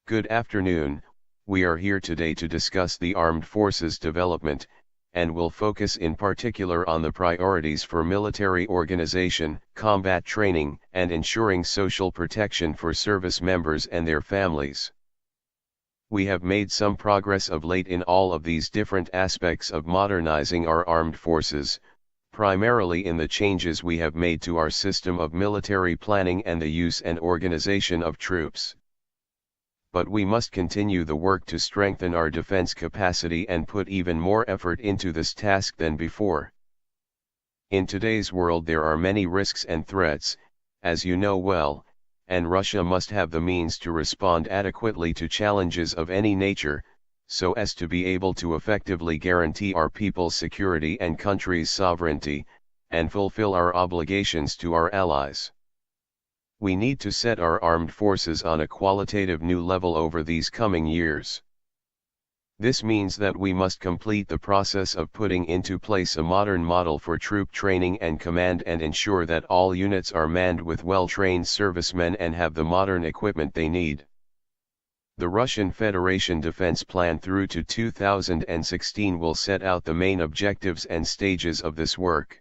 Good afternoon, we are here today to discuss the armed forces development, and will focus in particular on the priorities for military organization, combat training, and ensuring social protection for service members and their families. We have made some progress of late in all of these different aspects of modernizing our armed forces, primarily in the changes we have made to our system of military planning and the use and organization of troops. But we must continue the work to strengthen our defense capacity and put even more effort into this task than before. In today's world there are many risks and threats, as you know well, and Russia must have the means to respond adequately to challenges of any nature, so as to be able to effectively guarantee our people's security and country's sovereignty, and fulfill our obligations to our allies. We need to set our armed forces on a qualitative new level over these coming years. This means that we must complete the process of putting into place a modern model for troop training and command and ensure that all units are manned with well-trained servicemen and have the modern equipment they need. The Russian Federation Defense Plan through to 2016 will set out the main objectives and stages of this work.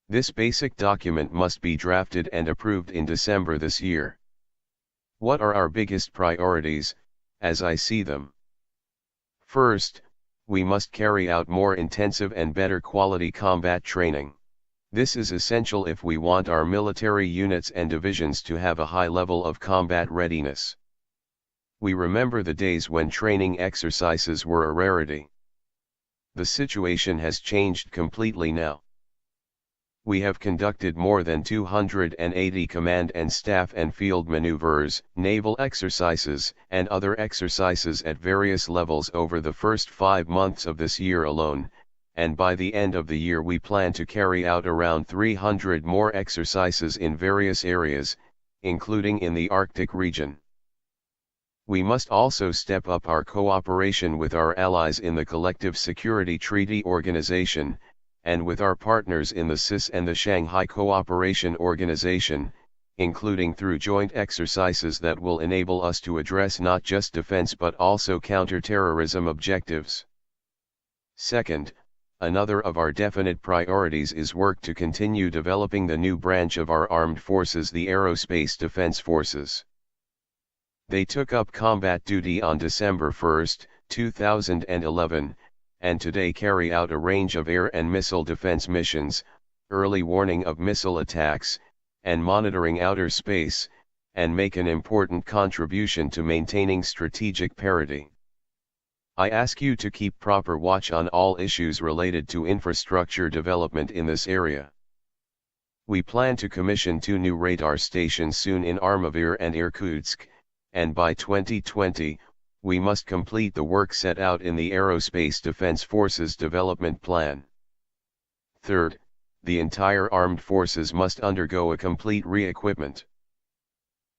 This basic document must be drafted and approved in December this year. What are our biggest priorities, as I see them? First, we must carry out more intensive and better quality combat training. This is essential if we want our military units and divisions to have a high level of combat readiness. We remember the days when training exercises were a rarity. The situation has changed completely now. We have conducted more than 280 command and staff and field maneuvers, naval exercises, and other exercises at various levels over the first 5 months of this year alone, and by the end of the year we plan to carry out around 300 more exercises in various areas, including in the Arctic region. We must also step up our cooperation with our allies in the Collective Security Treaty Organization, and with our partners in the CIS and the Shanghai Cooperation Organization, including through joint exercises that will enable us to address not just defense but also counter-terrorism objectives. Second, another of our definite priorities is work to continue developing the new branch of our armed forces, the Aerospace Defense Forces. They took up combat duty on December 1, 2011, and today carry out a range of air and missile defense missions, early warning of missile attacks, and monitoring outer space, and make an important contribution to maintaining strategic parity. I ask you to keep proper watch on all issues related to infrastructure development in this area. We plan to commission 2 new radar stations soon in Armavir and Irkutsk, and by 2020, we must complete the work set out in the Aerospace Defense Forces Development Plan. Third, the entire armed forces must undergo a complete re-equipment.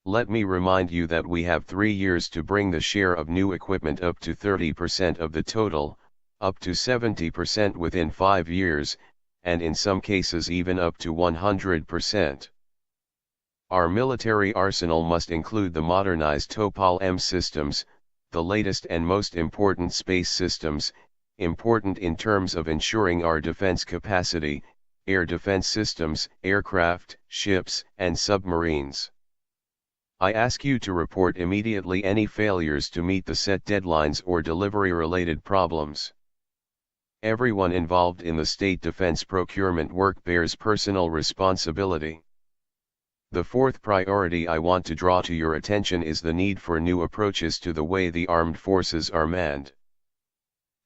Let me remind you that we have 3 years to bring the share of new equipment up to 30% of the total, up to 70% within 5 years, and in some cases even up to 100%. Our military arsenal must include the modernized Topol-M systems, the latest and most important space systems, important in terms of ensuring our defense capacity, air defense systems, aircraft, ships, and submarines. I ask you to report immediately any failures to meet the set deadlines or delivery-related problems. Everyone involved in the state defense procurement work bears personal responsibility. The fourth priority I want to draw to your attention is the need for new approaches to the way the armed forces are manned.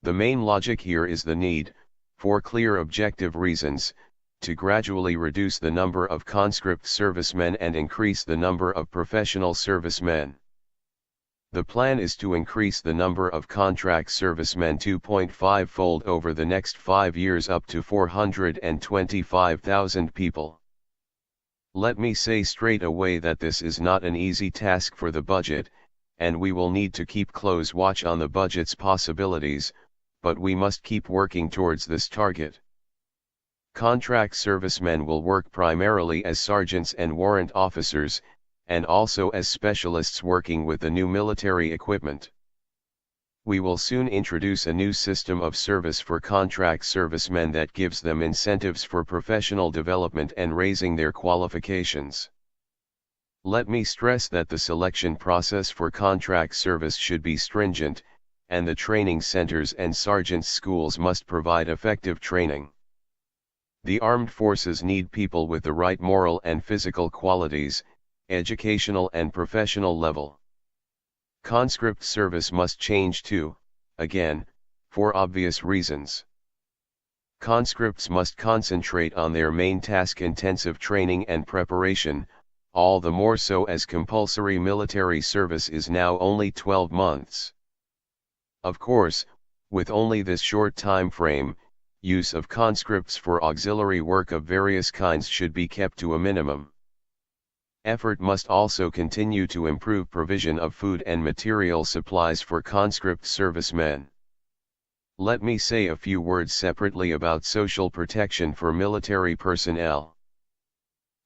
The main logic here is the need, for clear objective reasons, to gradually reduce the number of conscript servicemen and increase the number of professional servicemen. The plan is to increase the number of contract servicemen 2.5-fold over the next 5 years up to 425,000 people. Let me say straight away that this is not an easy task for the budget, and we will need to keep close watch on the budget's possibilities, but we must keep working towards this target. Contract servicemen will work primarily as sergeants and warrant officers, and also as specialists working with the new military equipment. We will soon introduce a new system of service for contract servicemen that gives them incentives for professional development and raising their qualifications. Let me stress that the selection process for contract service should be stringent, and the training centers and sergeants' schools must provide effective training. The armed forces need people with the right moral and physical qualities, educational and professional level. Conscript service must change too, again, for obvious reasons. Conscripts must concentrate on their main task-intensive training and preparation, all the more so as compulsory military service is now only 12 months. Of course, with only this short time frame, use of conscripts for auxiliary work of various kinds should be kept to a minimum. Effort must also continue to improve provision of food and material supplies for conscript servicemen. Let me say a few words separately about social protection for military personnel.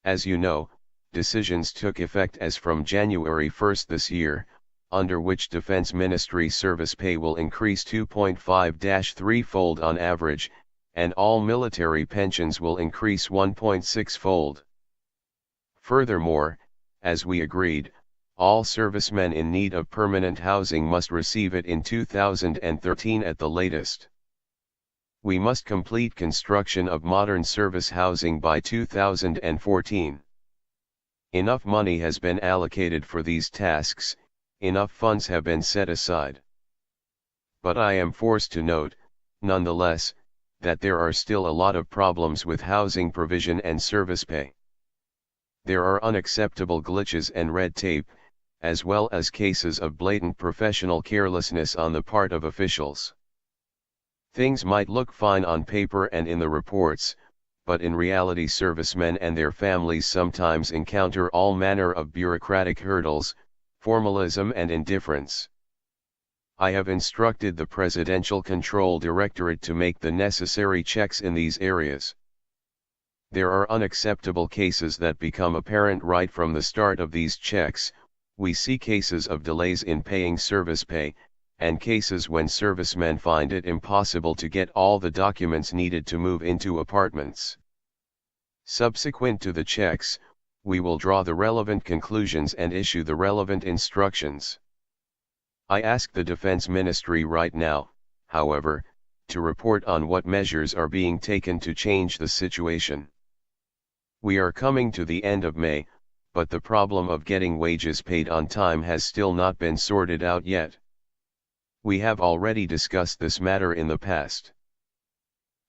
As you know, decisions took effect as from January 1 this year, under which Defense Ministry service pay will increase 2.5-3-fold on average, and all military pensions will increase 1.6-fold. Furthermore, as we agreed, all servicemen in need of permanent housing must receive it in 2013 at the latest. We must complete construction of modern service housing by 2014. Enough money has been allocated for these tasks, enough funds have been set aside. But I am forced to note, nonetheless, that there are still a lot of problems with housing provision and service pay. There are unacceptable glitches and red tape, as well as cases of blatant professional carelessness on the part of officials. Things might look fine on paper and in the reports, but in reality servicemen and their families sometimes encounter all manner of bureaucratic hurdles, formalism and indifference. I have instructed the Presidential Control Directorate to make the necessary checks in these areas. There are unacceptable cases that become apparent right from the start of these checks. We see cases of delays in paying service pay, and cases when servicemen find it impossible to get all the documents needed to move into apartments. Subsequent to the checks, we will draw the relevant conclusions and issue the relevant instructions. I ask the Defense Ministry right now, however, to report on what measures are being taken to change the situation. We are coming to the end of May, but the problem of getting wages paid on time has still not been sorted out yet. We have already discussed this matter in the past.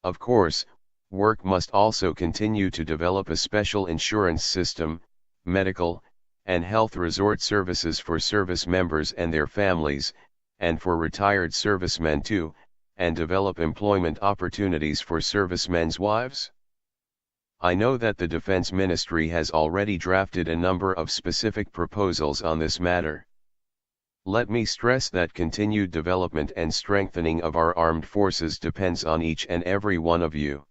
Of course, work must also continue to develop a special insurance system, medical, and health resort services for service members and their families, and for retired servicemen too, and develop employment opportunities for servicemen's wives. I know that the Defense Ministry has already drafted a number of specific proposals on this matter. Let me stress that continued development and strengthening of our armed forces depends on each and every one of you.